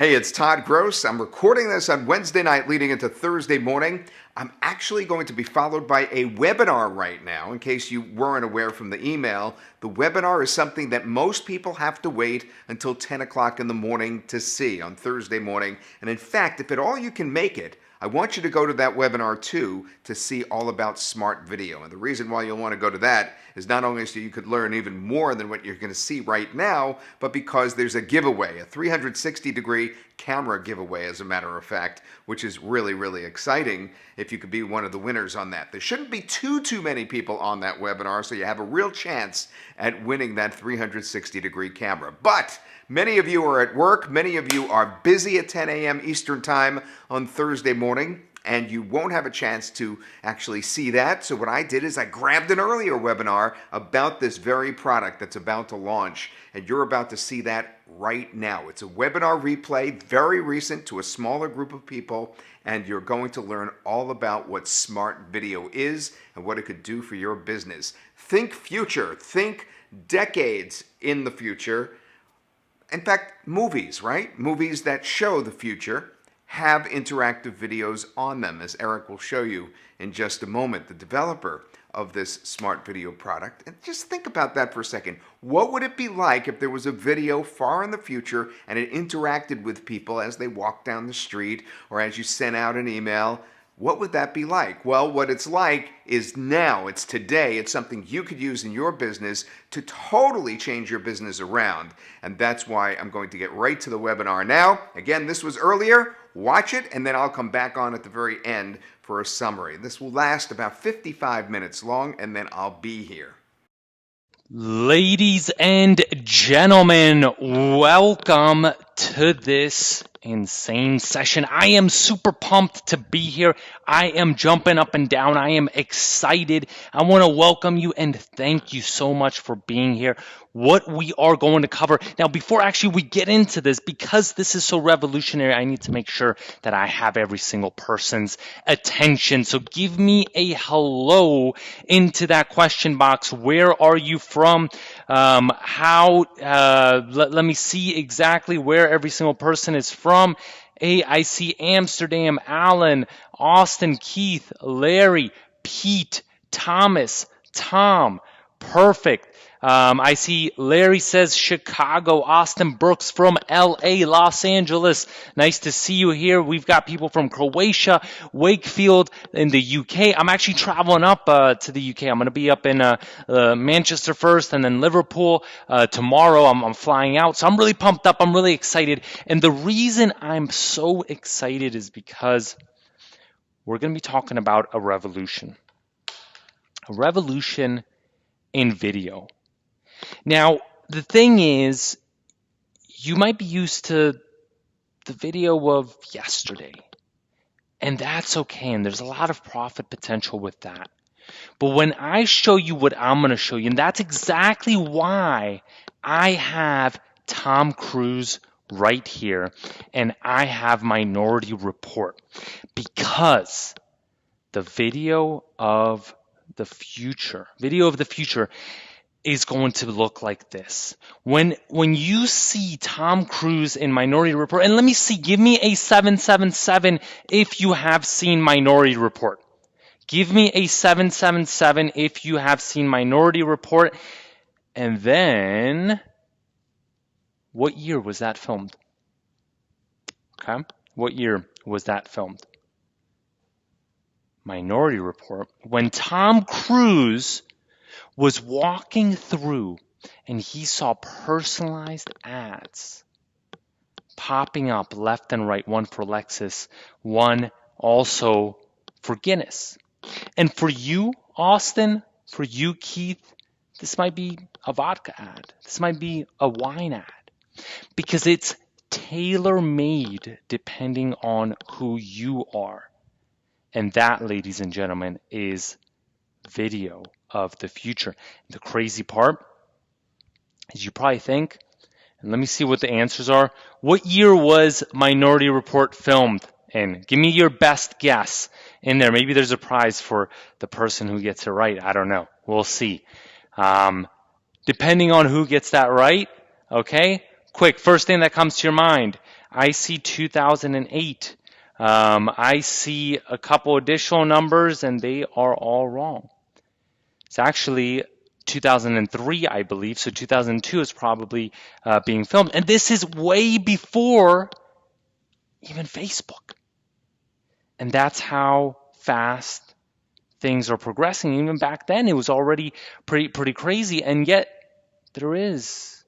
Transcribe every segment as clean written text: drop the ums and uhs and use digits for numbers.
Hey, it's Todd Gross. I'm recording this on Wednesday night leading into Thursday morning. I'm actually going to be followed by a webinar right now. In case you weren't aware from the email, the webinar is something that most people have to wait until 10 o'clock in the morning to see on Thursday morning. And in fact, if at all you can make it, I want you to go to that webinar too to see all about smart video. And the reason why you'll want to go to that is not only so you could learn even more than what you're going to see right now, but because there's a giveaway, a 360-degree camera giveaway, as a matter of fact, which is really, really exciting if you could be one of the winners on that. There shouldn't be too many people on that webinar, so you have a real chance at winning that 360-degree camera. But many of you are at work, many of you are busy at 10 a.m. Eastern Time on Thursday morning, and you won't have a chance to actually see that. So what I did is I grabbed an earlier webinar about this very product that's about to launch, and you're about to see that right now. It's a webinar replay, very recent, to a smaller group of people, and you're going to learn all about what smart video is and what it could do for your business. Think future, think decades in the future. In fact, movies, right? Movies that show the future have interactive videos on them, as Eric will show you in just a moment, the developer of this smart video product. And just think about that for a second. What would it be like if there was a video far in the future and it interacted with people as they walk down the street or as you sent out an email? What would that be like? Well, what it's like is now, it's today, it's something you could use in your business to totally change your business around. And that's why I'm going to get right to the webinar now. Again, this was earlier. Watch it, and then I'll come back on at the very end for a summary. This will last about 55 minutes long, and then I'll be here. Ladies and gentlemen, welcome to this insane session. I am super pumped to be here. I am jumping up and down. I am excited. I want to welcome you and thank you so much for being here. What we are going to cover now, before actually we get into this, because this is so revolutionary, I need to make sure that I have every single person's attention. So give me a hello into that question box. Where are you from? Let me see exactly where every single person is from. Hey, I see Amsterdam, Alan, Austin, Keith, Larry, Pete, Thomas, Tom. Perfect. I see Larry says Chicago, Austin Brooks from LA, Los Angeles. Nice to see you here. We've got people from Croatia, Wakefield in the UK. I'm actually traveling up to the UK. I'm going to be up in Manchester first and then Liverpool. Tomorrow I'm flying out. So I'm really pumped up. I'm really excited. And the reason I'm so excited is because we're going to be talking about a revolution. A revolution in video. Now, the thing is, you might be used to the video of yesterday, and that's okay, and there's a lot of profit potential with that. But when I show you what I'm going to show you, and that's exactly why I have Tom Cruise right here, and I have Minority Report, because the video of the future is going to look like this. When you see Tom Cruise in Minority Report, and let me see, give me a 777 if you have seen Minority Report. Give me a 777 if you have seen Minority Report. And then, what year was that filmed? Okay, what year was that filmed? Minority Report. When Tom Cruise was walking through and he saw personalized ads popping up left and right, one for Lexus, one also for Guinness. And for you, Austin, for you, Keith, this might be a vodka ad. This might be a wine ad, because it's tailor-made depending on who you are. And that, ladies and gentlemen, is video of the future. The crazy part is you probably think, and let me see what the answers are. What year was Minority Report filmed in? Give me your best guess in there. Maybe there's a prize for the person who gets it right. I don't know. We'll see. Depending on who gets that right, okay? Quick, first thing that comes to your mind, I see 2008. I see a couple additional numbers, and they are all wrong. It's actually 2003, I believe, so 2002 is probably being filmed. And this is way before even Facebook. And that's how fast things are progressing. Even back then, it was already pretty crazy, and yet there is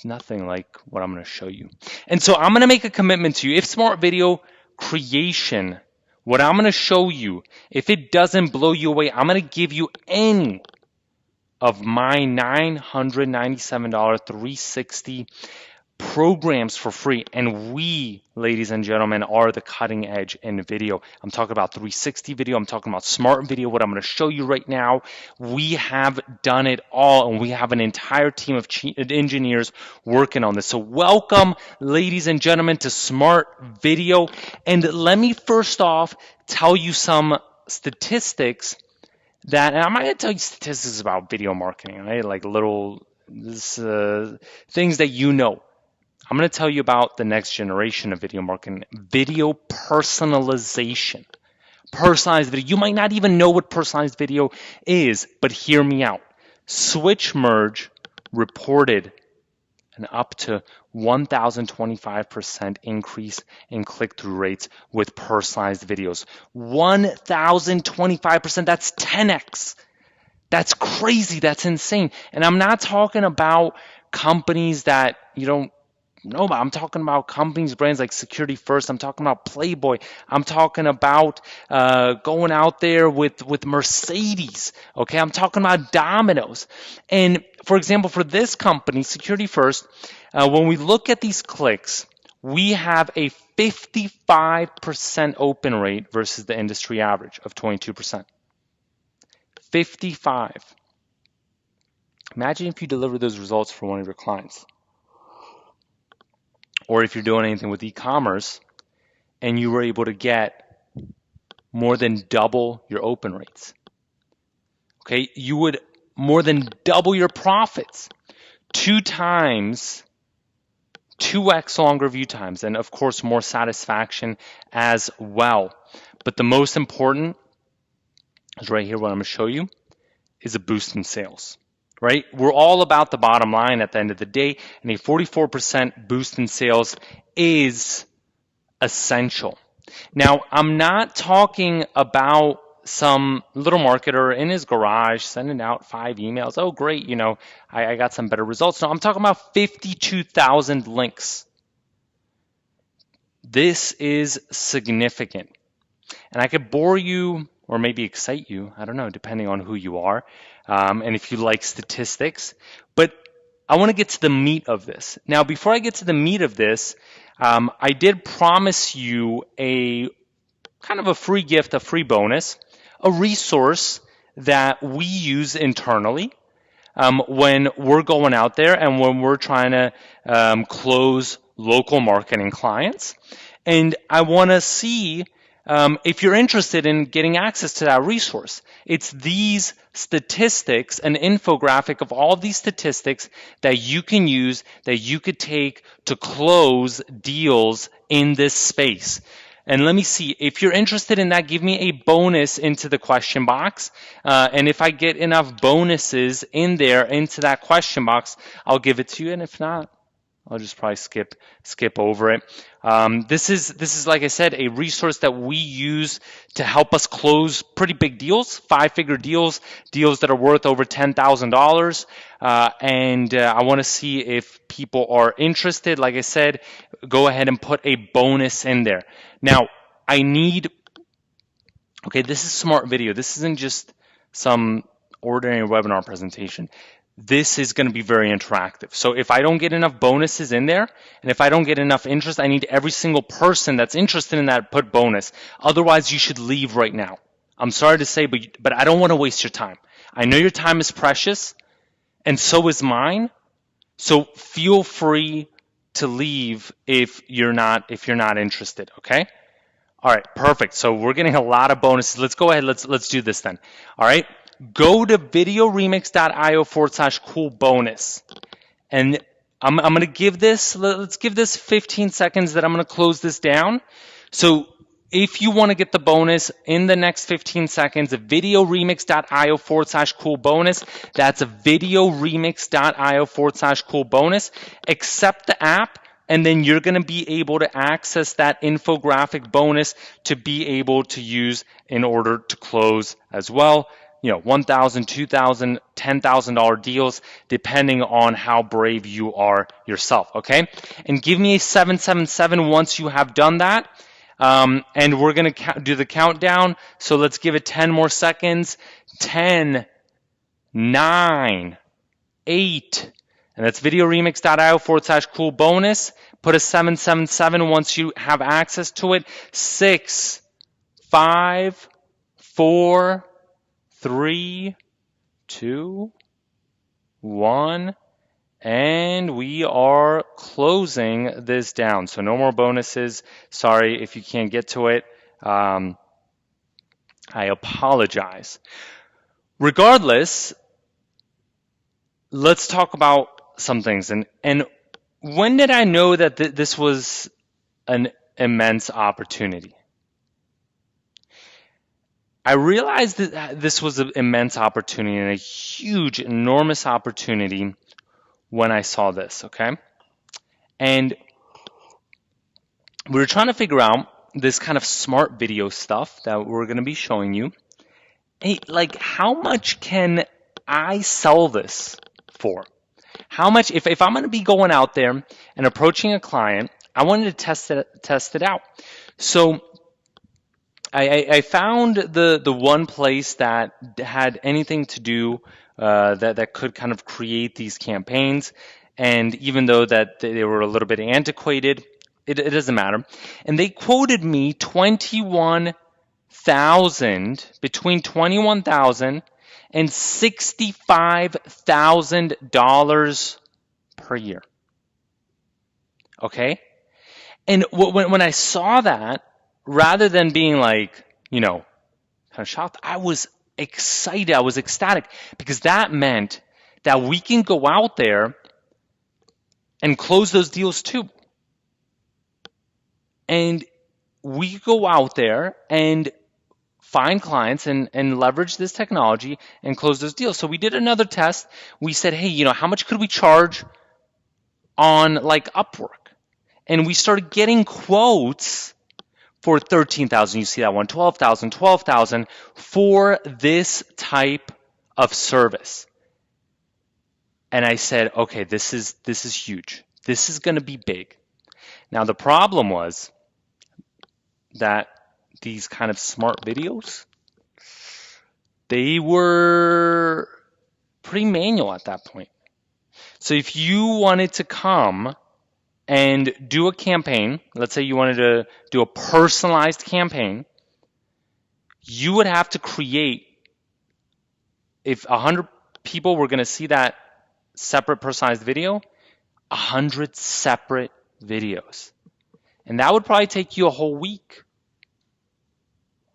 nothing like what I'm going to show you. And so I'm going to make a commitment to you. If smart video creation, what I'm going to show you, if it doesn't blow you away, I'm going to give you any of my $997 360 programs for free. And we, ladies and gentlemen, are the cutting edge in video. I'm talking about 360 video. I'm talking about smart video. What I'm going to show you right now, we have done it all, and we have an entire team of engineers working on this. So welcome, ladies and gentlemen, to Smart Video. And let me first off tell you some statistics and I'm not going to tell you statistics about video marketing, right? Like little things that you know. I'm going to tell you about the next generation of video marketing, video personalization. Personalized video. You might not even know what personalized video is, but hear me out. Switch Merge reported an up to 1,025% increase in click-through rates with personalized videos. 1,025%, that's 10x. That's crazy, that's insane. And I'm not talking about companies that you don't know about. I'm talking about companies, brands like Security First. I'm talking about Playboy. I'm talking about going out there with Mercedes. Okay, I'm talking about Domino's. And for example, for this company, Security First, when we look at these clicks, we have a 55% open rate versus the industry average of 22%. 55. Imagine if you deliver those results for one of your clients. Or if you're doing anything with e-commerce and you were able to get more than double your open rates. Okay, you would more than double your profits. 2x, 2x longer view times, and of course more satisfaction as well. But the most important is right here, what I'm going to show you is a boost in sales. Right? We're all about the bottom line at the end of the day, and a 44% boost in sales is essential. Now, I'm not talking about some little marketer in his garage sending out 5 emails. Oh, great, I got some better results. No, I'm talking about 52,000 links. This is significant. And I could bore you or maybe excite you, I don't know, depending on who you are, and if you like statistics. But I want to get to the meat of this. Now, before I get to the meat of this, I did promise you a kind of a free gift, a free bonus, a resource that we use internally when we're going out there and when we're trying to close local marketing clients. And I want to see if you're interested in getting access to that resource. It's these statistics, an infographic of all these statistics that you can use, that you could take to close deals in this space. And let me see, if you're interested in that, give me a bonus into the question box. And if I get enough bonuses in there, into that question box, I'll give it to you. And if not, I'll just probably skip over it. This is, like I said, a resource that we use to help us close pretty big deals, 5-figure deals that are worth over $10,000. And I want to see if people are interested. Like I said, go ahead and put a bonus in there. Now, okay, this is smart video. This isn't just some ordinary webinar presentation. This is going to be very interactive. So if I don't get enough bonuses in there, and if I don't get enough interest, I need every single person that's interested in that put bonus. Otherwise, you should leave right now. I'm sorry to say, but I don't want to waste your time. I know your time is precious, and so is mine. So feel free to leave if you're not interested, okay? All right, perfect. So we're getting a lot of bonuses. Let's go ahead. Let's do this then. All right. go to videoremix.io/cool bonus. And I'm going to give this, let's give this 15 seconds that I'm going to close this down. So if you want to get the bonus in the next 15 seconds, videoremix.io/cool bonus. That's videoremix.io/cool bonus. Accept the app, and then you're going to be able to access that infographic bonus to be able to use in order to close as well. You know, $1,000, $2,000, $10,000 deals, depending on how brave you are yourself, okay? And give me a 777 once you have done that. And we're going to do the countdown. So let's give it 10 more seconds. 10, 9, 8, and that's videoremix.io/cool bonus. Put a 777 once you have access to it. 6, 5, 4, 3, 2, 1, and we are closing this down. So no more bonuses. Sorry if you can't get to it. I apologize. Regardless, let's talk about some things. And when did I know that this was an immense opportunity? I realized that this was an immense opportunity and a huge, enormous opportunity when I saw this, okay? And we were trying to figure out this kind of smart video stuff that we're going to be showing you. Hey, like, how much can I sell this for? How much, if I'm going to be going out there and approaching a client, I wanted to test it out. So I found the one place that had anything to do that could kind of create these campaigns, and even though that they were a little bit antiquated, it doesn't matter. And they quoted me between $21,000 and $65,000 per year. Okay, and when I saw that, rather than being like, you know, kind of shocked, I was excited. I was ecstatic, because that meant that we can go out there and close those deals too. And we go out there and find clients and leverage this technology and close those deals. So we did another test. We said, hey, you know, how much could we charge on like Upwork? And we started getting quotes for $13,000, you see that one, $12,000 for this type of service. And I said, okay, this is huge. This is going to be big. Now the problem was that these kind of smart videos, they were pretty manual at that point. So if you wanted to come and do a campaign, let's say you wanted to do a personalized campaign, you would have to create, if 100 people were going to see that separate personalized video, 100 separate videos. And that would probably take you a whole week,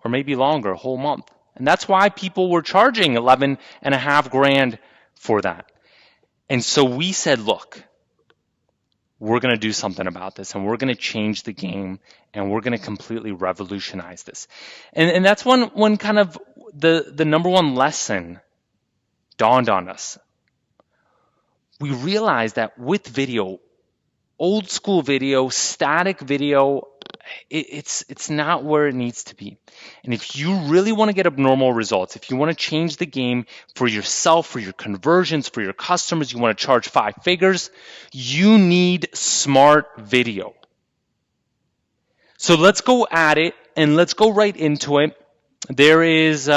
or maybe longer, a whole month. And that's why people were charging $11,500 for that. And so we said, look, we're going to do something about this, and we're going to change the game, and we're going to completely revolutionize this. And that's when kind of the number one lesson dawned on us. We realized that with video, old school video, static video, it's not where it needs to be. And if you really want to get abnormal results, if you want to change the game for yourself, for your conversions, for your customers, you want to charge 5 figures, you need smart video. So let's go at it, and let's go right into it. There is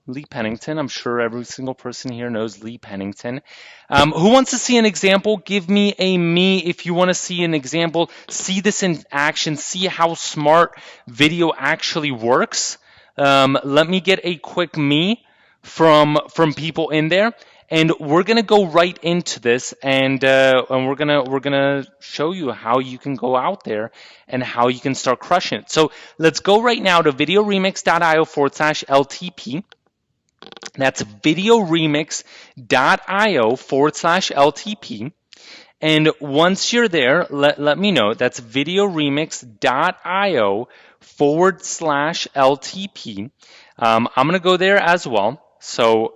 Lee Pennington. I'm sure every single person here knows Lee Pennington. Who wants to see an example? Give me a me if you want to see an example. See this in action. See how smart video actually works. Let me get a quick me from people in there, and we're gonna go right into this, and we're gonna show you how you can go out there and how you can start crushing it. So let's go right now to videoremix.io/LTP. That's videoremix.io/LTP. And once you're there, let me know. That's videoremix.io/LTP. I'm going to go there as well. So,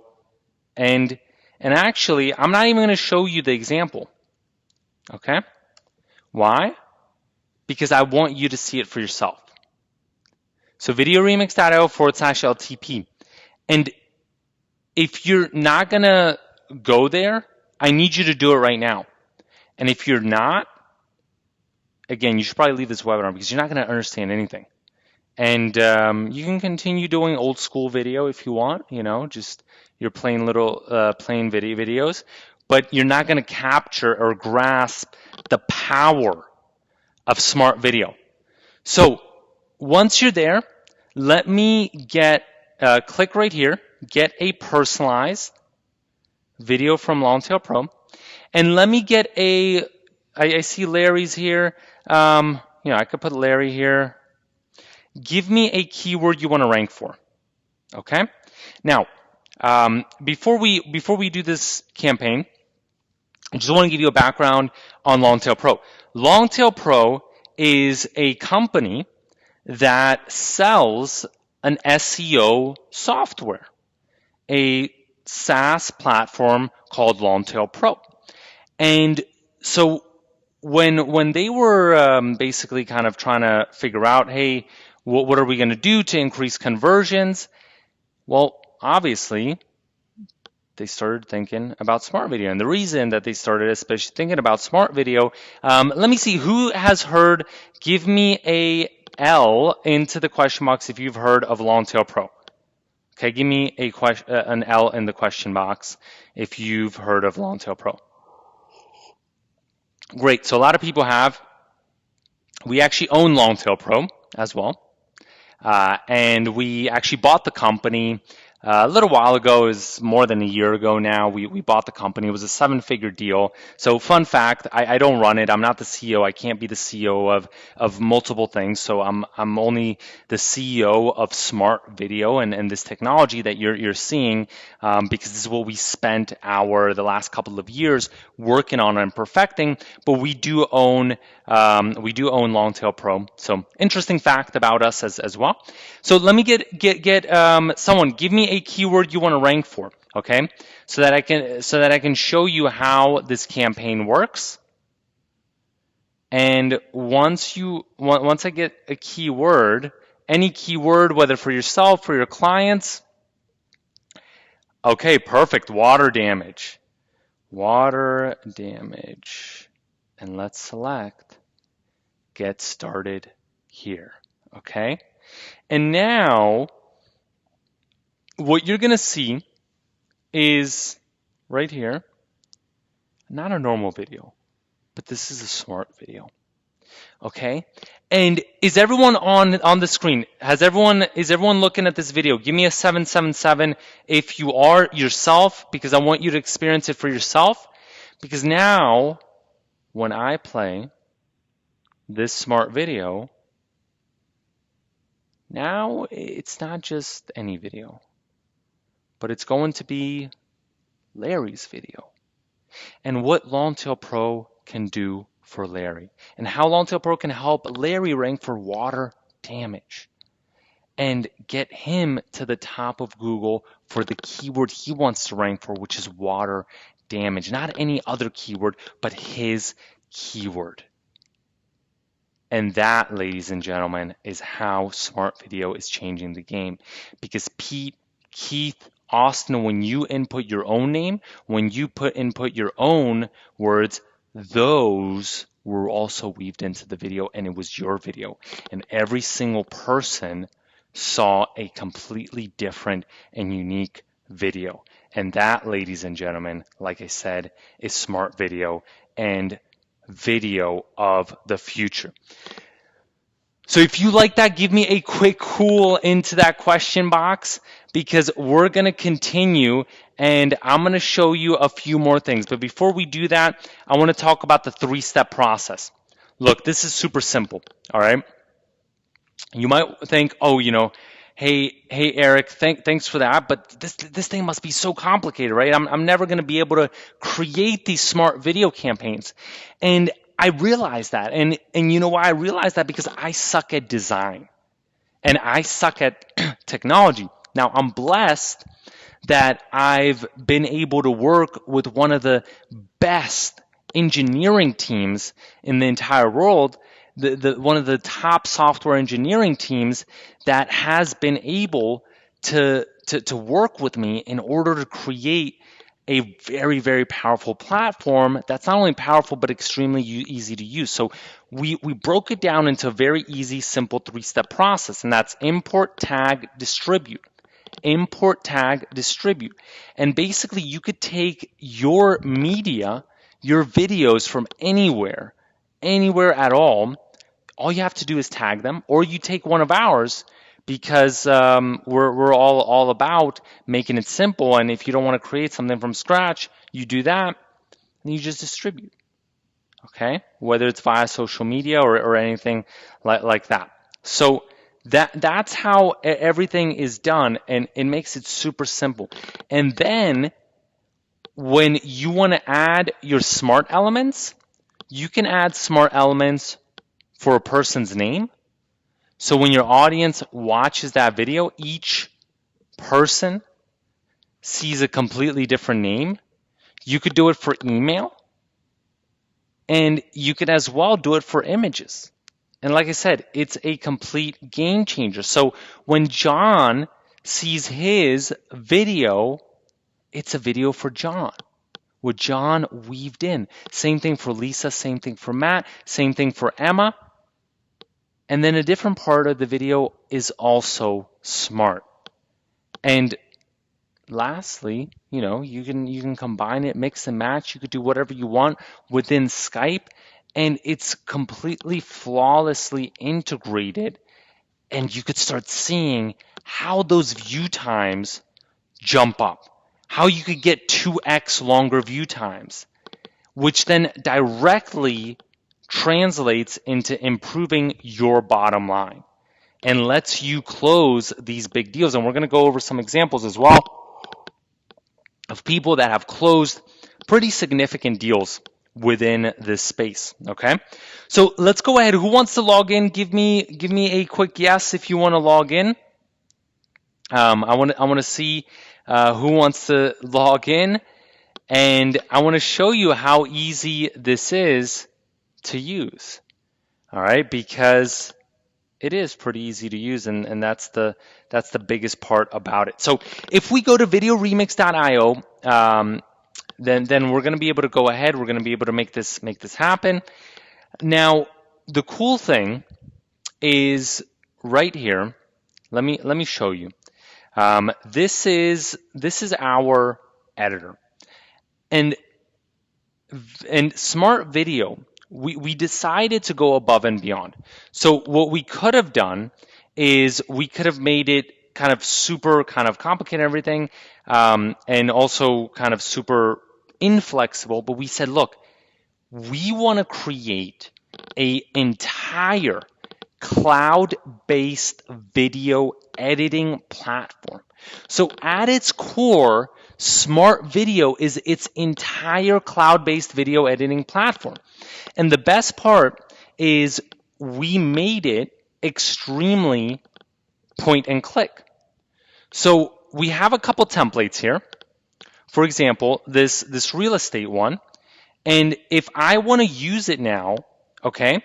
and actually, I'm not even going to show you the example. Okay? Why? Because I want you to see it for yourself. So videoremix.io/LTP. And if you're not going to go there, I need you to do it right now. And if you're not, again, you should probably leave this webinar because you're not going to understand anything. And you can continue doing old school video if you want, just your plain little plain videos, but you're not going to capture or grasp the power of smart video. So once you're there, let me click right here, get a personalized video from Longtail Pro, and let me get I see Larry's here. I could put Larry here. Give me a keyword you want to rank for. Okay. Now, before we do this campaign, I just want to give you a background on Longtail Pro. Longtail Pro is a company that sells an SEO software, a SaaS platform called Longtail Pro. And so when they were basically kind of trying to figure out, hey, what are we going to do to increase conversions? Well, obviously, they started thinking about smart video. And the reason that they started especially thinking about smart video, let me see, who has heard, give me a L into the question box if you've heard of Longtail Pro. Okay, give me an L in the question box if you've heard of Longtail Pro. Great, so a lot of people have. We actually own Longtail Pro as well. And we actually bought the company a little while ago. It was more than a year ago now. We bought the company. It was a 7-figure deal. So fun fact, I don't run it. I'm not the CEO. I can't be the CEO of multiple things. So I'm only the CEO of Smart Video and this technology that you're seeing, because this is what we spent the last couple of years working on and perfecting. But we do own Longtail Pro. So interesting fact about us as well. So let me get someone, give me a keyword you want to rank for, okay? So that I can show you how this campaign works. And once I get a keyword, any keyword, whether for yourself, for your clients, okay, perfect, water damage. Water damage. And let's select get started here, okay? And now what you're going to see is right here, not a normal video, but this is a smart video, okay? And is everyone on the screen? Is everyone looking at this video? Give me a 777 if you are yourself, because I want you to experience it for yourself. Because now when I play this smart video, now it's not just any video, but it's going to be Larry's video. And what Longtail Pro can do for Larry, and how Longtail Pro can help Larry rank for water damage and get him to the top of Google for the keyword he wants to rank for, which is water damage. Not any other keyword, but his keyword. And that, ladies and gentlemen, is how smart video is changing the game. Because Pete, Keith, Austin, when you input your own name, when you input your own words, those were also weaved into the video, and it was your video. And every single person saw a completely different and unique video. And that, ladies and gentlemen, like I said, is smart video and video of the future. So if you like that, give me a quick cool into that question box, because we're going to continue and I'm going to show you a few more things. But before we do that, I want to talk about the 3-step process. Look, this is super simple, all right? You might think, oh, hey Eric, thanks for that, but this thing must be so complicated, right? I'm never going to be able to create these smart video campaigns. And I realized that. And you know why I realized that? Because I suck at design and I suck at technology. Now, I'm blessed that I've been able to work with one of the best engineering teams in the entire world, one of the top software engineering teams that has been able to work with me in order to create a very, very powerful platform that's not only powerful but extremely easy to use. So we broke it down into a very easy, simple three-step process, and that's import, tag, distribute. Import, tag, distribute. And basically you could take your media, your videos from anywhere at all you have to do is tag them, or you take one of ours because we're all about making it simple. And if you don't want to create something from scratch, you do that, and you just distribute. Okay, whether it's via social media or anything like that. So that's how everything is done, and it makes it super simple. And then when you want to add your smart elements, you can add smart elements for a person's name. So when your audience watches that video, each person sees a completely different name. You could do it for email, and you could as well do it for images. And like I said, it's a complete game changer. So when John sees his video, it's a video for John, with John weaved in. Same thing for Lisa, same thing for Matt, same thing for Emma. And then a different part of the video is also smart. And lastly, you can combine it, mix and match. You could do whatever you want within Skype, and it's completely flawlessly integrated. And you could start seeing how those view times jump up, how you could get 2x longer view times, which then directly translates into improving your bottom line and lets you close these big deals. And we're going to go over some examples as well of people that have closed pretty significant deals within this space. Okay, so let's go ahead. Who wants to log in? Give me a quick yes if you want to log in. I want to see who wants to log in, and I want to show you how easy this is to use. All right, because it is pretty easy to use, and that's the biggest part about it. So if we go to videoremix.io, then we're going to be able to go ahead. We're going to be able to make this happen. Now, the cool thing is right here. Let me show you. This is our editor, and Smart Video. We decided to go above and beyond. So what we could have done is we could have made it kind of super kind of complicated everything, and also kind of super inflexible. But we said, look, we want to create an entire cloud-based video editing platform. So at its core, Smart Video is its entire cloud-based video editing platform. And the best part is we made it extremely point and click. So we have a couple templates here. For example, this real estate one. And if I want to use it now, okay,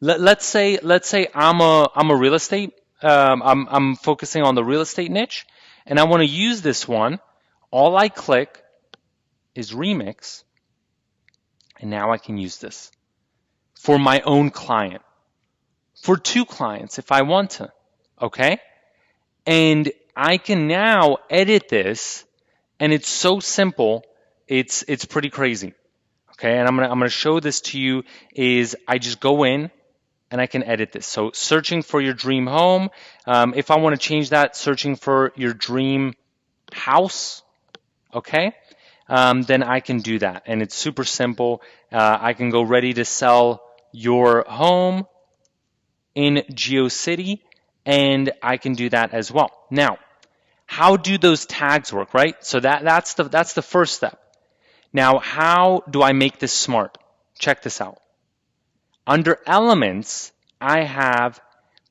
let's say I'm a real estate. I'm focusing on the real estate niche, and I want to use this one. All I click is remix, and now I can use this for my own client, for 2 clients if I want to, okay? And I can now edit this, and it's so simple, it's pretty crazy, okay? And I'm gonna show this to you. Is I just go in and I can edit this. So searching for your dream home. If I want to change that, searching for your dream house, okay? Then I can do that, and it's super simple. I can go ready to sell your home in GeoCity, and I can do that as well. Now, how do those tags work, right? So that's the first step. Now, how do I make this smart? Check this out. Under elements, I have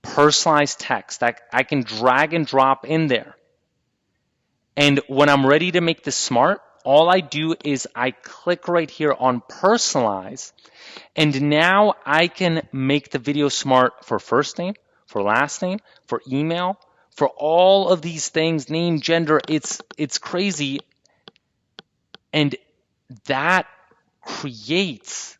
personalized text that I can drag and drop in there. And when I'm ready to make this smart, all I do is I click right here on personalize, and now I can make the video smart for first name, for last name, for email, for all of these things, name, gender. It's crazy. And that creates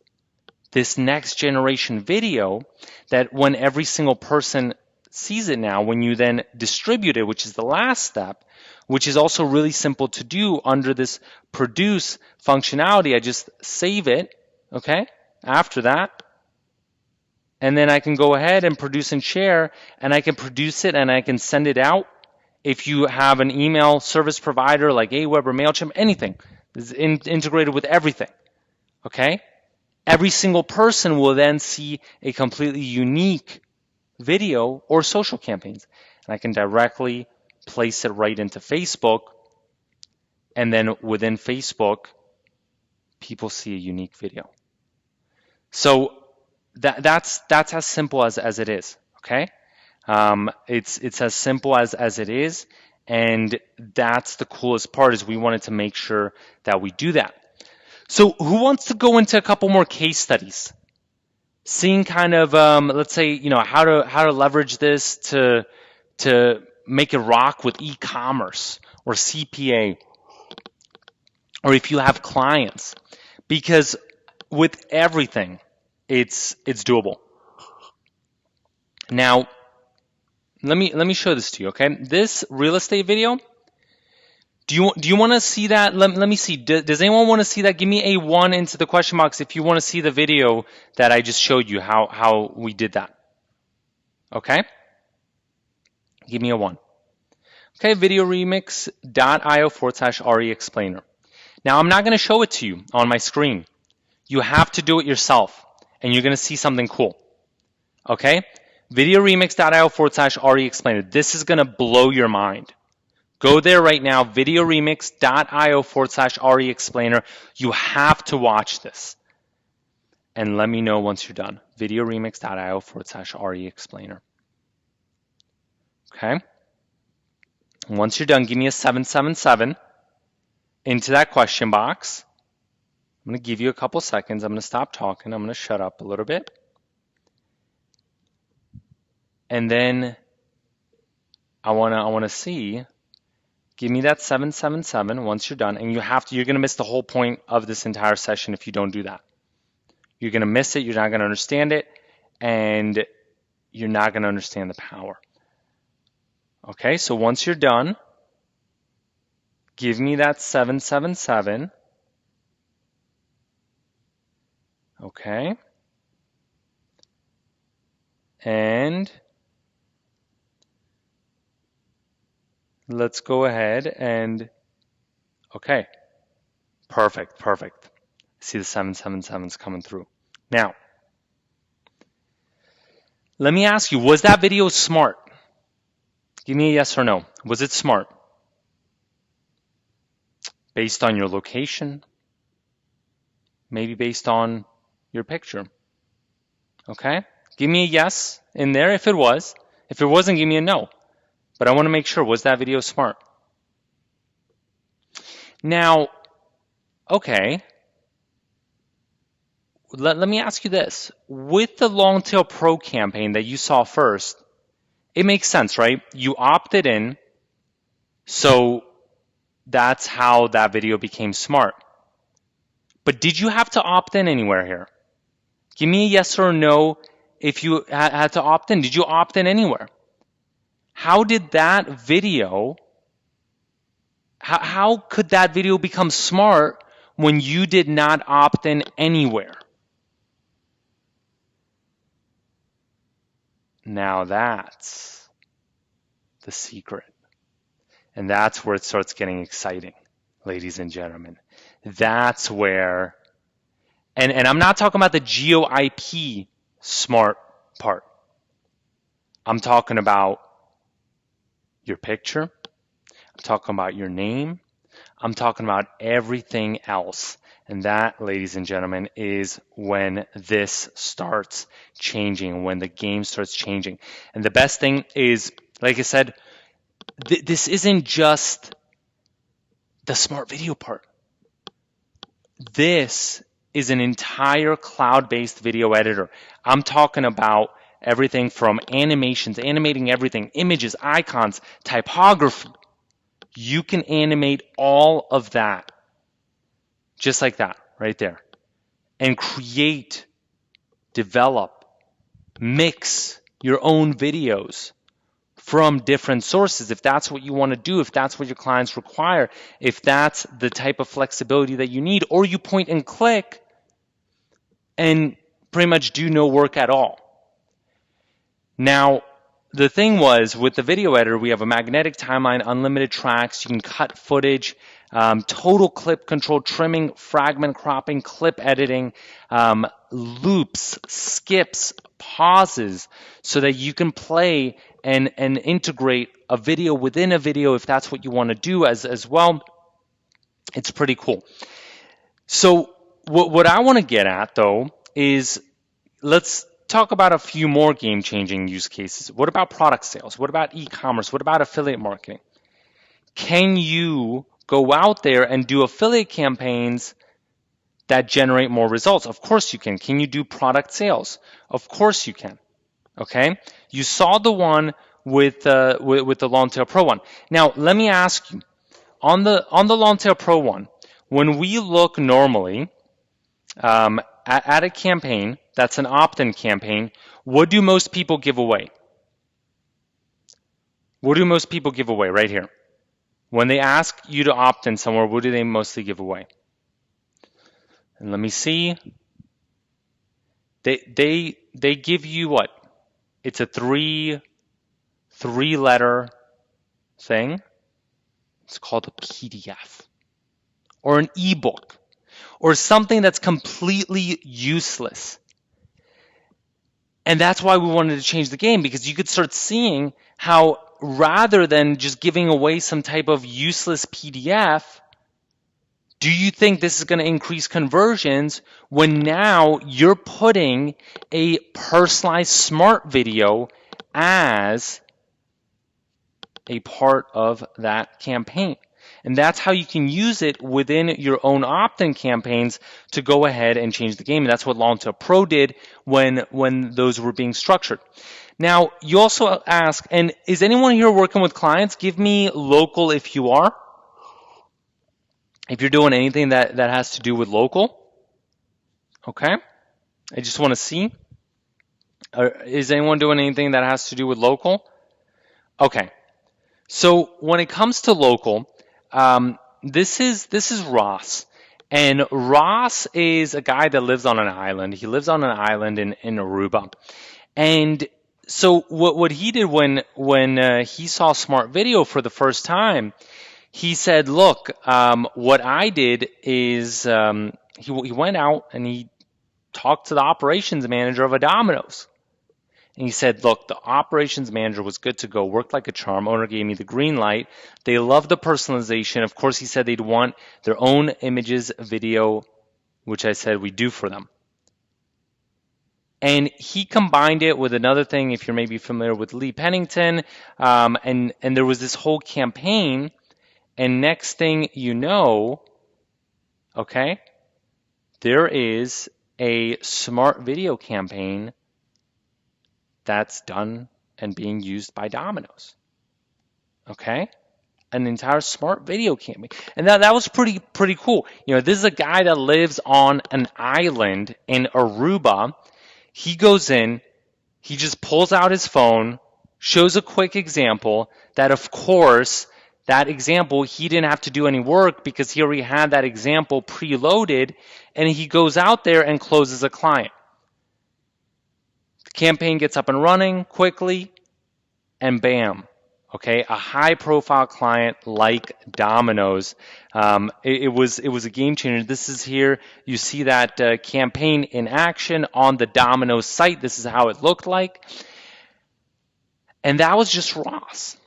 this next generation video that when every single person sees it now, when you then distribute it, which is the last step, which is also really simple to do under this produce functionality, I just save it, okay, after that, and then I can go ahead and produce and share, and I can produce it and I can send it out. If you have an email service provider like Aweber, MailChimp, anything, it's integrated with everything, okay? Every single person will then see a completely unique video or social campaigns. And I can directly place it right into Facebook. And then within Facebook, people see a unique video. So that's as simple as it is, okay? It's as simple as it is. And that's the coolest part, is we wanted to make sure that we do that. So who wants to go into a couple more case studies? Seeing kind of, let's say, how to leverage this to make it rock with e-commerce or CPA, or if you have clients, because with everything, it's doable. Now, let me show this to you, okay? This real estate video. Do you want to see that? Let me see. Does anyone want to see that? Give me a 1 into the question box if you want to see the video that I just showed you, how we did that. Okay? Give me a 1. Okay, videoremix.io/RE explainer. Now, I'm not going to show it to you on my screen. You have to do it yourself, and you're going to see something cool. Okay? videoremix.io/RE explainer. This is going to blow your mind. Go there right now, videoremix.io/RE explainer. You have to watch this. And let me know once you're done. videoremix.io/RE explainer. Okay? Once you're done, give me a 777 into that question box. I'm going to give you a couple seconds. I'm going to stop talking. I'm going to shut up a little bit. And then I want to see. Give me that 777 once you're done, and you're going to miss the whole point of this entire session if you don't do that. You're going to miss it, you're not going to understand it, and you're not going to understand the power. Okay, so once you're done, give me that 777. Okay. And let's go ahead and, okay, perfect. See the 777s coming through. Now, let me ask you, was that video smart? Give me a yes or no. Was it smart? Based on your location? Maybe based on your picture? Okay? Give me a yes in there if it was. If it wasn't, give me a no. But I want to make sure, was that video smart? Now, okay, let me ask you this. With the Longtail Pro campaign that you saw first, it makes sense, right? You opted in, so that's how that video became smart. But did you have to opt in anywhere here? Give me a yes or no if you had to opt in. Did you opt in anywhere? How did that video, how could that video become smart when you did not opt in anywhere? Now that's the secret. And that's where it starts getting exciting, ladies and gentlemen. That's where, and I'm not talking about the geo IP smart part. I'm talking about your picture, I'm talking about your name, I'm talking about everything else. And that, ladies and gentlemen, is when this starts changing, when the game starts changing. And the best thing is, like I said, this isn't just the smart video part. This is an entire cloud-based video editor. I'm talking about everything from animations, animating everything, images, icons, typography. You can animate all of that just like that right there and create, develop, mix your own videos from different sources if that's what you want to do, if that's what your clients require, if that's the type of flexibility that you need, or you point and click and pretty much do no work at all. Now, the thing was, with the video editor, we have a magnetic timeline, unlimited tracks, you can cut footage, total clip control, trimming, fragment cropping, clip editing, loops, skips, pauses, so that you can play and integrate a video within a video if that's what you want to do as well. It's pretty cool. So what I want to get at, though, is let's talk about a few more game-changing use cases. What about product sales? What about e-commerce? What about affiliate marketing? Can you go out there and do affiliate campaigns that generate more results? Of course you can. Can you do product sales? Of course you can. Okay? You saw the one with the Longtail Pro one. Now, let me ask you, on the Longtail Pro one, when we look normally at a campaign that's an opt-in campaign, what do most people give away? What do most people give away right here? When they ask you to opt in somewhere, what do they mostly give away? And let me see. They give you what? It's a three-letter thing. It's called a PDF or an ebook or something that's completely useless. And that's why we wanted to change the game, because you could start seeing how rather than just giving away some type of useless PDF, do you think this is going to increase conversions when now you're putting a personalized smart video as a part of that campaign? And that's how you can use it within your own opt-in campaigns to go ahead and change the game. And that's what Longtail Pro did when those were being structured. Now, you also ask, and is anyone here working with clients? Give me local if you are. If you're doing anything that has to do with local. Okay. I just want to see. Is anyone doing anything that has to do with local? Okay. So when it comes to local, this is Ross. And Ross is a guy that lives on an island. He lives on an island in Aruba. And so what he did when he saw Smart Video for the first time, he said, look, what I did is he went out and he talked to the operations manager of a Domino's. And he said, look, the operations manager was good to go, worked like a charm. Owner gave me the green light. They love the personalization. Of course, he said they'd want their own images, video, which I said we do for them. And he combined it with another thing, if you're maybe familiar with Lee Pennington, and there was this whole campaign. And next thing you know, okay, there is a smart video campaign that's done and being used by Domino's. Okay? An entire smart video campaign. And that was pretty cool. You know, this is a guy that lives on an island in Aruba. He goes in, he just pulls out his phone, shows a quick example that, of course, that example, he didn't have to do any work because he already had that example preloaded, and he goes out there and closes a client. Campaign gets up and running quickly, and bam, okay, a high-profile client like Domino's. It was a game changer. This is here. You see that campaign in action on the Domino's site. This is how it looked like, and that was just Ross.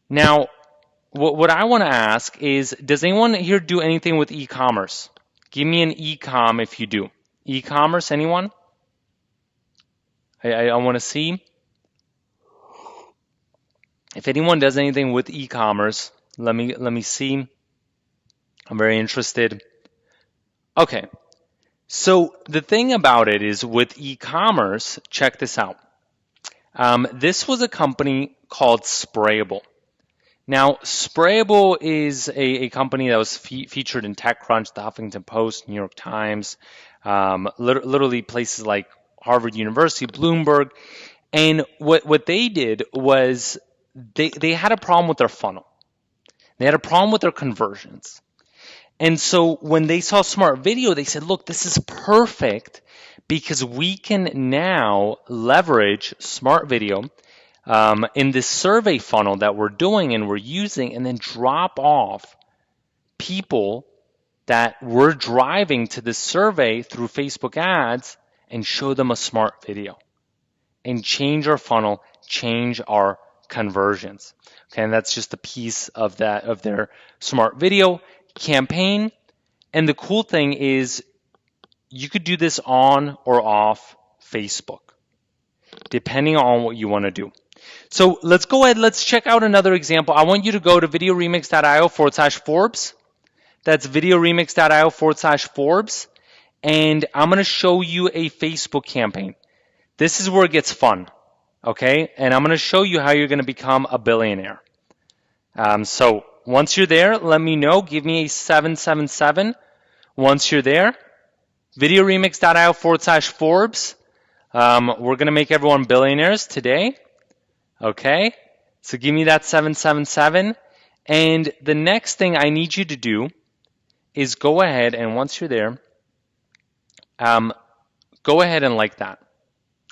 Now, what I want to ask is, does anyone here do anything with e-commerce? Give me an e-com if you do. E-commerce, anyone? I want to see. If anyone does anything with e-commerce, let me see. I'm very interested. Okay. So the thing about it is with e-commerce, check this out. This was a company called Sprayable. Now, Sprayable is a company that was featured in TechCrunch, the Huffington Post, New York Times, literally places like Harvard University, Bloomberg. And what they did was they had a problem with their funnel. They had a problem with their conversions. And so when they saw Smart Video, they said, look, this is perfect because we can now leverage Smart Video in this survey funnel that we're doing and we're using, and then drop off people that we're driving to this survey through Facebook ads and show them a Smart Video and change our funnel, change our conversions. Okay, and that's just a piece of that of their Smart Video campaign. And the cool thing is you could do this on or off Facebook, depending on what you want to do. So let's go ahead, let's check out another example. I want you to go to videoremix.io/Forbes. That's videoremix.io/Forbes. And I'm going to show you a Facebook campaign. This is where it gets fun, okay? And I'm going to show you how you're going to become a billionaire. So once you're there, let me know. Give me a 777 once you're there. Videoremix.io/Forbes. We're going to make everyone billionaires today. Okay? So give me that 777. And the next thing I need you to do is go ahead and once you're there, go ahead and like that.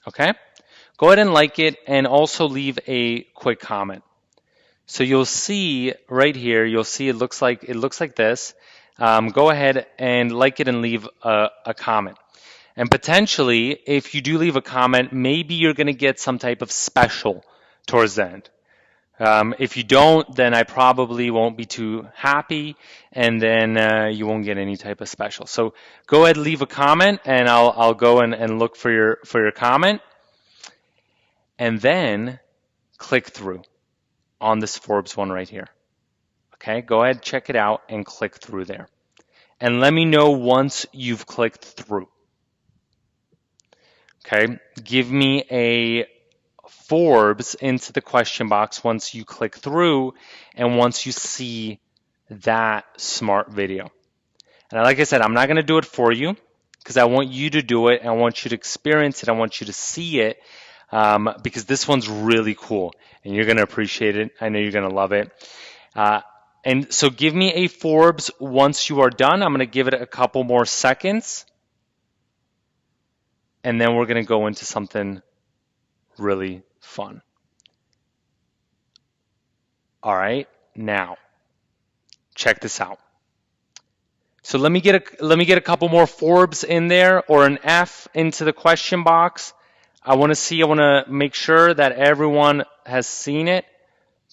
Okay? Go ahead and like it and also leave a quick comment. So you'll see right here, you'll see it looks like this. Go ahead and like it and leave a comment. And potentially, if you do leave a comment, maybe you're going to get some type of special towards the end. If you don't, then I probably won't be too happy, and then you won't get any type of special. So go ahead, leave a comment, and I'll go and look for your comment, and then click through on this Forbes one right here. Okay, go ahead, check it out, and click through there. And let me know once you've clicked through. Okay, give me a Forbes into the question box once you click through and once you see that Smart Video. And like I said, I'm not going to do it for you because I want you to do it. I want you to experience it. I want you to see it because this one's really cool and you're going to appreciate it. I know you're going to love it. And so give me a Forbes once you are done. I'm going to give it a couple more seconds. And then we're going to go into something really fun. All right, now check this out. So let me get a couple more Forbes in there or an F into the question box. I want to make sure that everyone has seen it.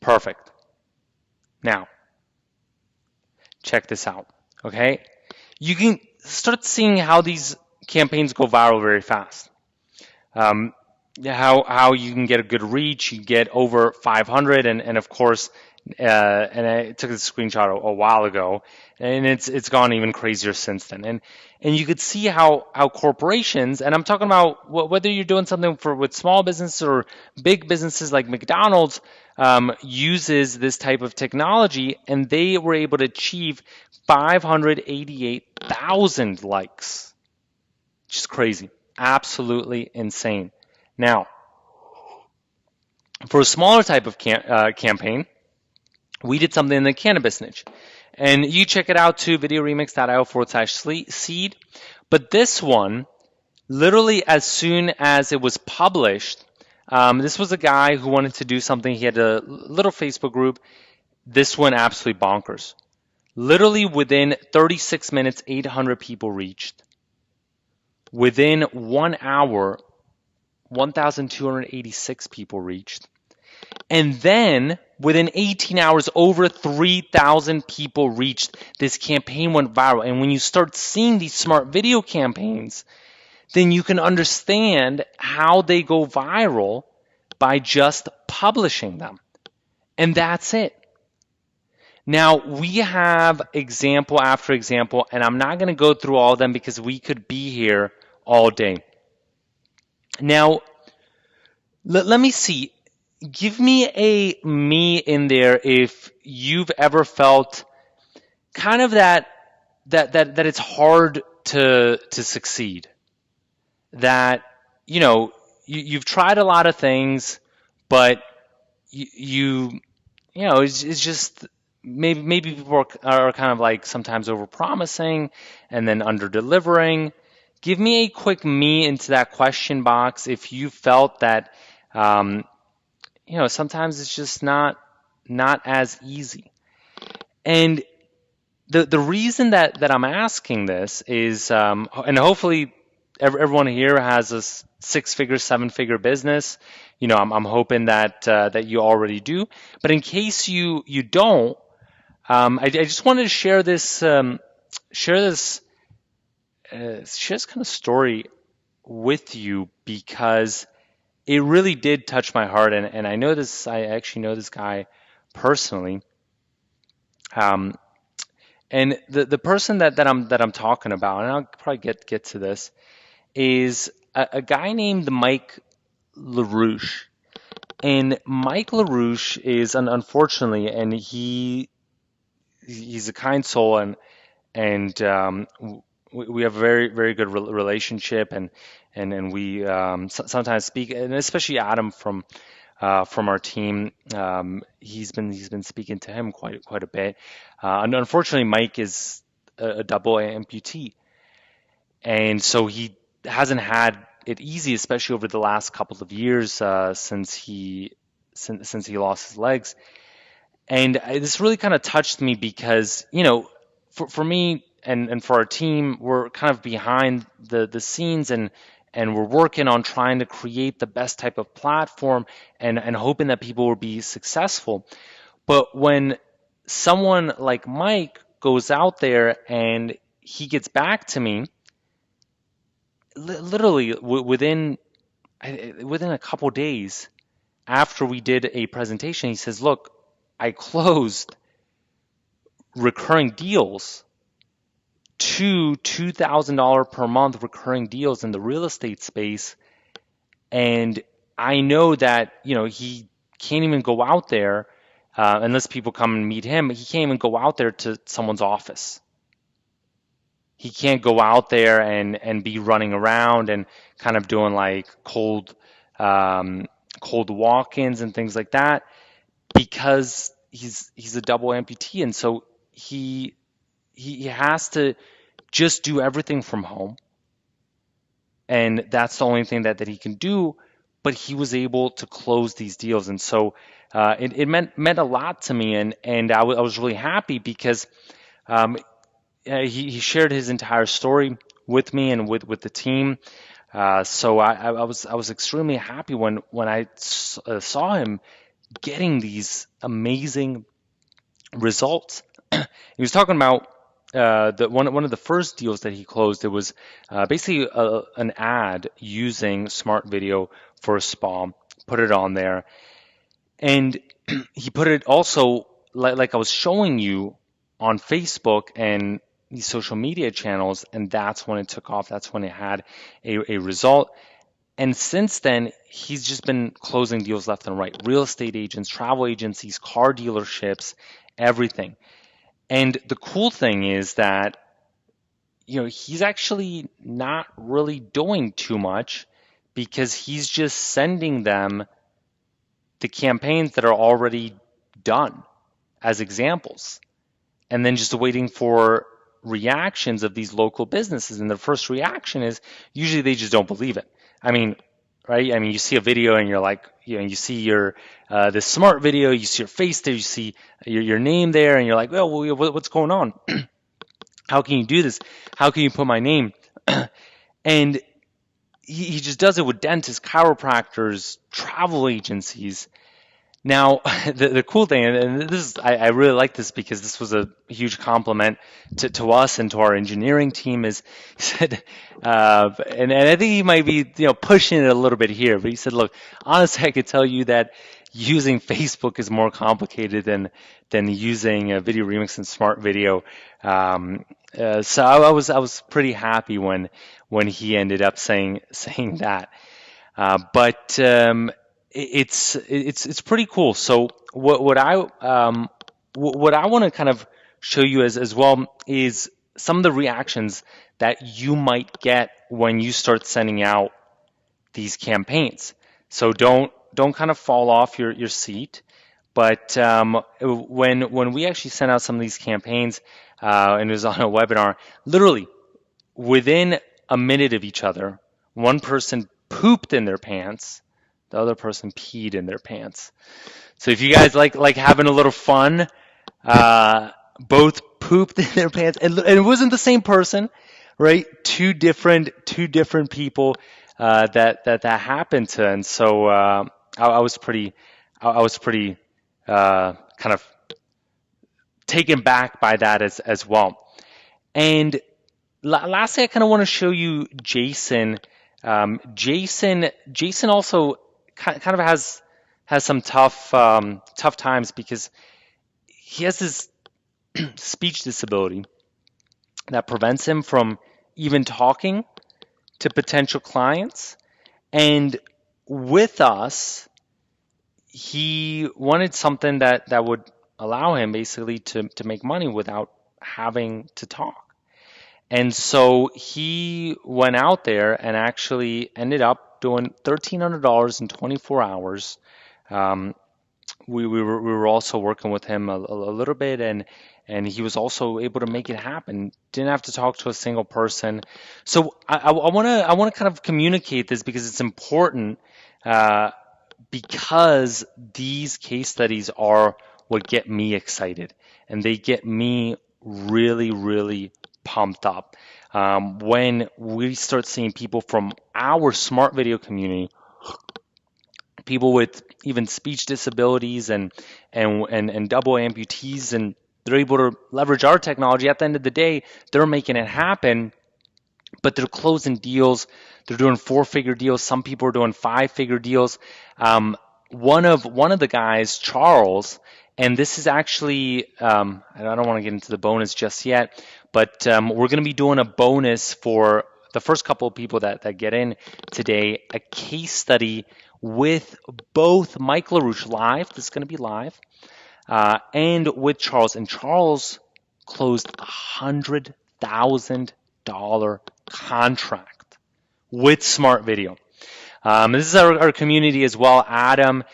Perfect. Now, check this out. Okay, you can start seeing how these campaigns go viral very fast. How you can get a good reach, you get over 500, and of course, and I took a screenshot a while ago, and it's gone even crazier since then. And you could see how corporations, and I'm talking about whether you're doing something with small businesses or big businesses like McDonald's, uses this type of technology, and they were able to achieve 588,000 likes. Just crazy, absolutely insane. Now, for a smaller type of campaign, we did something in the cannabis niche. And you check it out to videoremix.io/seed. But this one, literally as soon as it was published, this was a guy who wanted to do something. He had a little Facebook group. This went absolutely bonkers. Literally within 36 minutes, 800 people reached. Within 1 hour, 1,286 people reached. And then within 18 hours, over 3,000 people reached. This campaign went viral. And when you start seeing these smart video campaigns, then you can understand how they go viral by just publishing them. And that's it. Now, we have example after example, and I'm not going to go through all of them because we could be here all day. Now, let me see. Give me a me in there if you've ever felt kind of that it's hard to succeed. That, you've tried a lot of things, but it's just maybe people are kind of like sometimes over promising and then under delivering. Give me a quick me into that question box if you felt that sometimes it's just not as easy. And the reason that I'm asking this is, and hopefully everyone here has a 6-figure, 7-figure business. I'm hoping that you already do. But in case you don't, I just wanted to share this kind of story with you because it really did touch my heart, and I know this. I actually know this guy personally. And the person that I'm talking about, and I'll probably get to this, is a guy named Mike LaRouche. And Mike LaRouche is unfortunately, and he's a kind soul, and we have a very, very good relationship, and we sometimes speak, and especially Adam from our team. He's been speaking to him quite a bit. And unfortunately, Mike is a double amputee, and so he hasn't had it easy, especially over the last couple of years since he lost his legs. And this really kind of touched me because, for me and for our team, we're kind of behind the scenes, and we're working on trying to create the best type of platform and hoping that people will be successful. But when someone like Mike goes out there and he gets back to me, literally within a couple days after we did a presentation, he says, "Look, I closed recurring deals, $2,000 per month recurring deals in the real estate space, and I know that he can't even go out there unless people come and meet him. He can't even go out there to someone's office. He can't go out there and be running around and kind of doing like cold walk-ins and things like that because he's a double amputee, and so he has to just do everything from home, and that's the only thing that he can do. But he was able to close these deals, and so it meant a lot to me, and I was really happy because he shared his entire story with me and with the team. So I was extremely happy when I saw him getting these amazing results. He was talking about one of the first deals that he closed. It was basically an ad using smart video for a spa. Put it on there, and he put it also like I was showing you on Facebook and these social media channels, and that's when it took off. That's when it had a result. And since then, he's just been closing deals left and right. Real estate agents, travel agencies, car dealerships, everything. And the cool thing is that, he's actually not really doing too much because he's just sending them the campaigns that are already done as examples, and then just waiting for reactions of these local businesses. And the first reaction is usually they just don't believe it. I mean, right? I mean, you see a video and you're like, you see your this smart video, you see your face there, you see your name there, and you're like, well, what's going on? How can you do this? How can you put my name? And he just does it with dentists, chiropractors, travel agencies, Now, the cool thing, and this is, I really like this because this was a huge compliment to us and to our engineering team, is he said, and I think he might be, pushing it a little bit here, but he said, look, honestly, I could tell you that using Facebook is more complicated than using Video Remix and Smart Video. So I was pretty happy when he ended up saying that. But it's pretty cool. So what I want to kind of show you as well is some of the reactions that you might get when you start sending out these campaigns. So don't kind of fall off your seat. But when we actually sent out some of these campaigns, and it was on a webinar, literally within a minute of each other, one person pooped in their pants, the other person peed in their pants. So if you guys like having a little fun, both pooped in their pants, and it wasn't the same person, right? Two different people that happened to, and so I was pretty kind of taken back by that as well. And lastly, I kind of want to show you Jason. Jason also kind of has some tough times because he has this speech disability that prevents him from even talking to potential clients. And with us, he wanted something that would allow him basically to make money without having to talk. And so he went out there and actually ended up doing $1,300 in 24 hours. We were also working with him a little bit, and he was also able to make it happen. Didn't have to talk to a single person. So I want to kind of communicate this because it's important, because these case studies are what get me excited, and they get me really, really pumped up. When we start seeing people from our smart video community, people with even speech disabilities and double amputees, and they're able to leverage our technology. At the end of the day, they're making it happen, but they're closing deals. They're doing 4-figure deals. Some people are doing 5-figure deals. One of the guys, Charles, and this is actually, I don't want to get into the bonus just yet, but we're going to be doing a bonus for the first couple of people that get in today, a case study with both Mike LaRouche live. This is going to be live, and with Charles. And Charles closed $100,000 contract with Smart Video. This is our community as well. Adam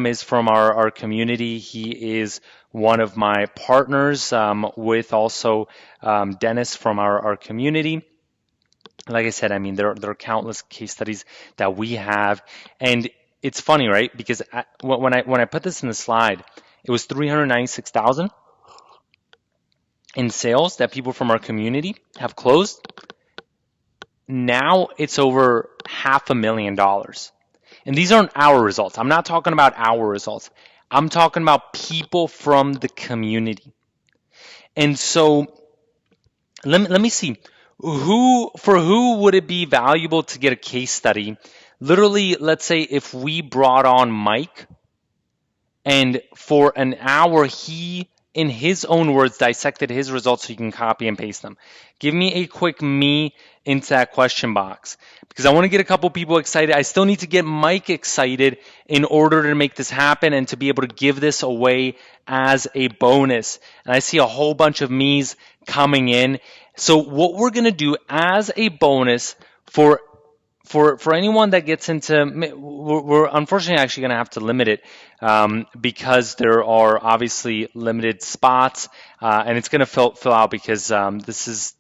is from our community. He is one of my partners, with also Dennis from our community. Like I said, I mean, there are countless case studies that we have, and it's funny, right? Because when I put this in the slide, it was 396,000 in sales that people from our community have closed. Now it's over $500,000. And these aren't our results. I'm not talking about our results. I'm talking about people from the community. And so let me see. For who would it be valuable to get a case study? Literally, let's say if we brought on Mike, and for an hour he, in his own words, dissected his results so you can copy and paste them. Give me a quick me into that question box, because I want to get a couple people excited. I still need to get Mike excited in order to make this happen and to be able to give this away as a bonus. And I see a whole bunch of me's coming in. So what we're going to do as a bonus for anyone that gets into, we're unfortunately actually going to have to limit it, because there are obviously limited spots, and it's going to fill out because this is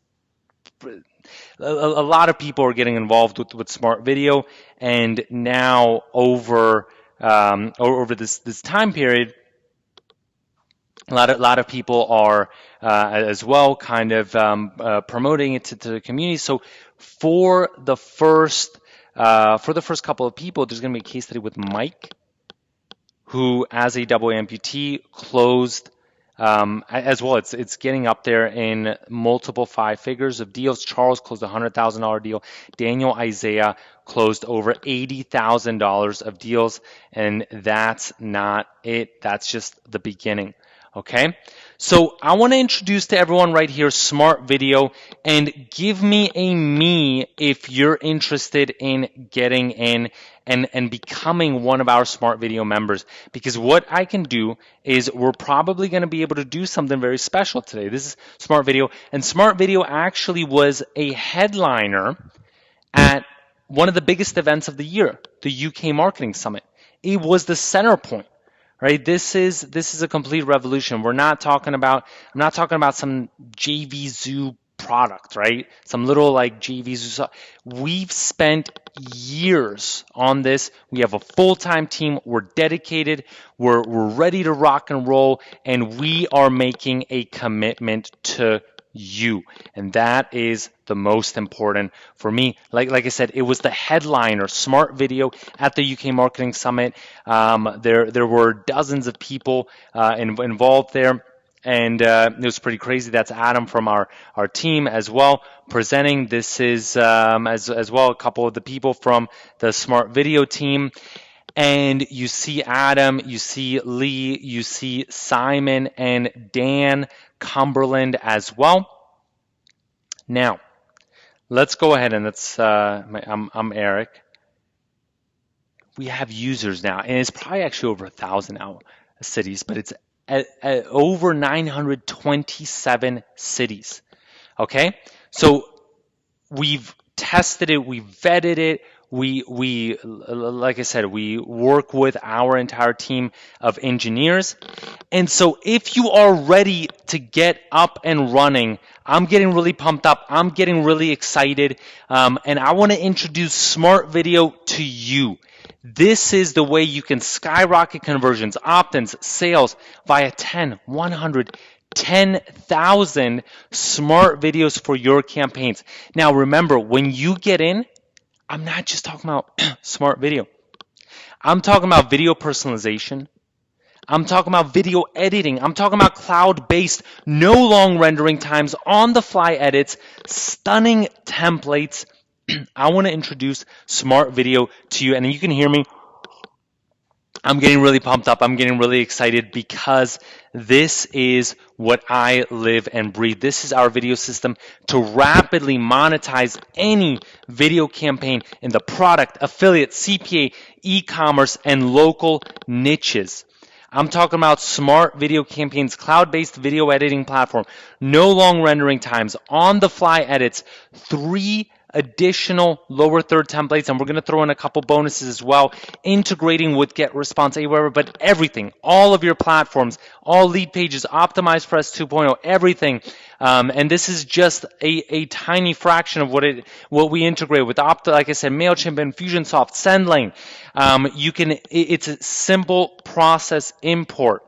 a lot of people are getting involved with smart video, and now over this time period, a lot of people are as well kind of promoting it to the community. So for the first couple of people, there's going to be a case study with Mike, who, as a double amputee, closed as well. It's getting up there in multiple five figures of deals. Charles closed a $100,000 deal. Daniel Isaiah closed over $80,000 of deals, and that's not it. That's just the beginning. Okay, so I want to introduce to everyone right here Smart Video, and give me a me if you're interested in getting in and becoming one of our Smart Video members, because what I can do is we're probably going to be able to do something very special today. This is Smart Video, and Smart Video actually was a headliner at one of the biggest events of the year, the UK Marketing Summit. It was the center point. Right, this is a complete revolution. I'm not talking about some JV Zoo product, right? Some little like JV Zoo. We've spent years on this. We have a full-time team. We're dedicated. We're ready to rock and roll, and we are making a commitment to you, and that is the most important for me. Like I said, it was the headliner, Smart Video, at the UK Marketing Summit. There were dozens of people involved there, and it was pretty crazy. That's Adam from our team as well presenting. This is as well a couple of the people from the Smart Video team. And you see Adam, you see Lee, you see Simon and Dan Cumberland as well. Now, let's go ahead and I'm Eric. We have users now, and it's probably actually over 1,000 now cities, but it's at over 927 cities. Okay, so we've tested it, we've vetted it. We like I said, we work with our entire team of engineers. And so if you are ready to get up and running, I'm getting really pumped up. I'm getting really excited. And I want to introduce Smart Video to you. This is the way you can skyrocket conversions, opt-ins, sales via 10, 100, 10,000 smart videos for your campaigns. Now remember, when you get in, I'm not just talking about smart video. I'm talking about video personalization. I'm talking about video editing. I'm talking about cloud-based, no long rendering times, on-the-fly edits, stunning templates. I want to introduce Smart Video to you, and you can hear me. I'm getting really pumped up. I'm getting really excited because this is what I live and breathe. This is our video system to rapidly monetize any video campaign in the product, affiliate, CPA, e-commerce, and local niches. I'm talking about Smart Video Campaigns, cloud-based video editing platform, no long rendering times, on-the-fly edits, 3 additional lower third templates, and we're going to throw in a couple bonuses as well, integrating with Get Response Aweber, but everything, all of your platforms, all lead pages, optimized for S 2.0, everything. And this is just a tiny fraction of what we integrate with like I said, MailChimp, Infusionsoft, SendLane. It's a simple process: import,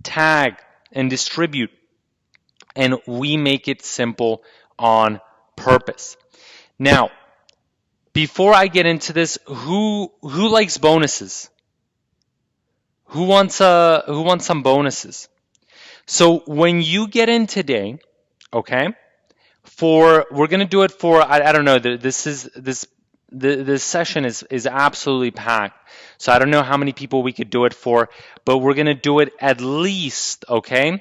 tag, and distribute, and we make it simple on purpose. Now, before I get into this, who likes bonuses? Who wants some bonuses? So when you get in today, okay, we're gonna do it for I don't know. This session is absolutely packed. So I don't know how many people we could do it for, but we're gonna do it at least, okay.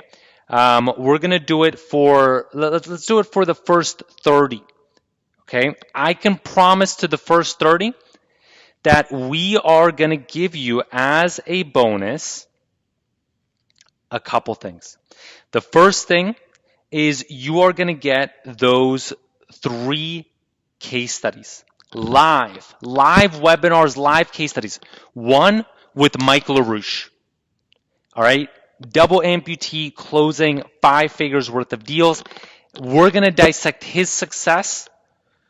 We're gonna do it for let's do it for the first 30. Okay, I can promise to the first 30 that we are going to give you as a bonus a couple things. The first thing is you are going to get those 3 case studies, live webinars, live case studies. One with Mike LaRouche, all right, double amputee closing 5 figures worth of deals. We're going to dissect his success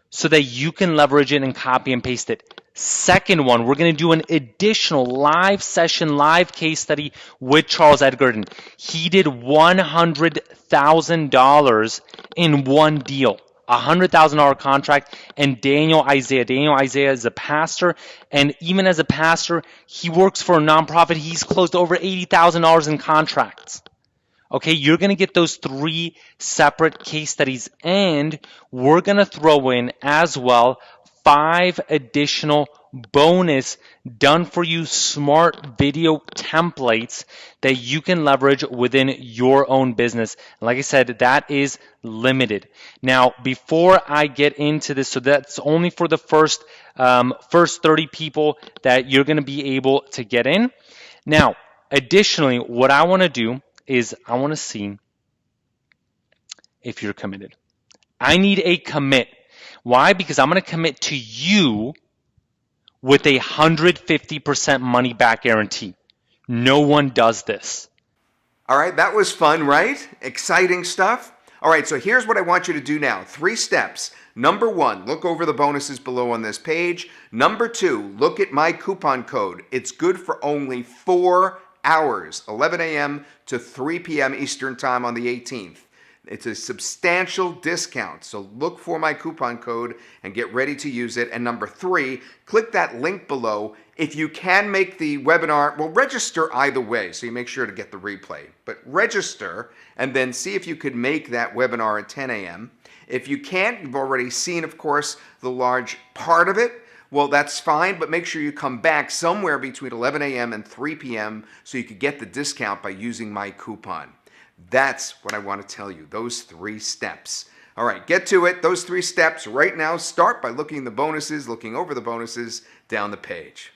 so that you can leverage it and copy and paste it. Second one, we're going to do an additional live session, live case study with Charles Edgerton. He did $100,000 in one deal. $100,000 contract, and Daniel Isaiah. Daniel Isaiah is a pastor, and even as a pastor, he works for a nonprofit. He's closed over $80,000 in contracts. Okay, you're going to get those 3 separate case studies, and we're going to throw in as well 5 additional bonus done for you smart video templates that you can leverage within your own business. Like I said, that is limited. Now, before I get into this, so that's only for the first 30 people that you're going to be able to get in. Now, additionally, what I want to do is I want to see if you're committed. I need a commit. Why? Because I'm going to commit to you with a 150% money back guarantee. No one does this. All right, that was fun, right? Exciting stuff. All right, so here's what I want you to do now. 3 steps. Number 1, look over the bonuses below on this page. Number 2, look at my coupon code. It's good for only 4 hours, 11 a.m. to 3 p.m. Eastern Time on the 18th. It's a substantial discount, so look for my coupon code and get ready to use it. And number 3, click that link below. If you can make the webinar, well, register either way, so you make sure to get the replay. But register and then see if you could make that webinar at 10 a.m. If you can't, you've already seen, of course, the large part of it. Well, that's fine, but make sure you come back somewhere between 11 a.m. and 3 p.m. so you could get the discount by using my coupon. That's what I want to tell you, those 3 steps. All right, get to it. Those 3 steps right now. Start by looking over the bonuses down the page.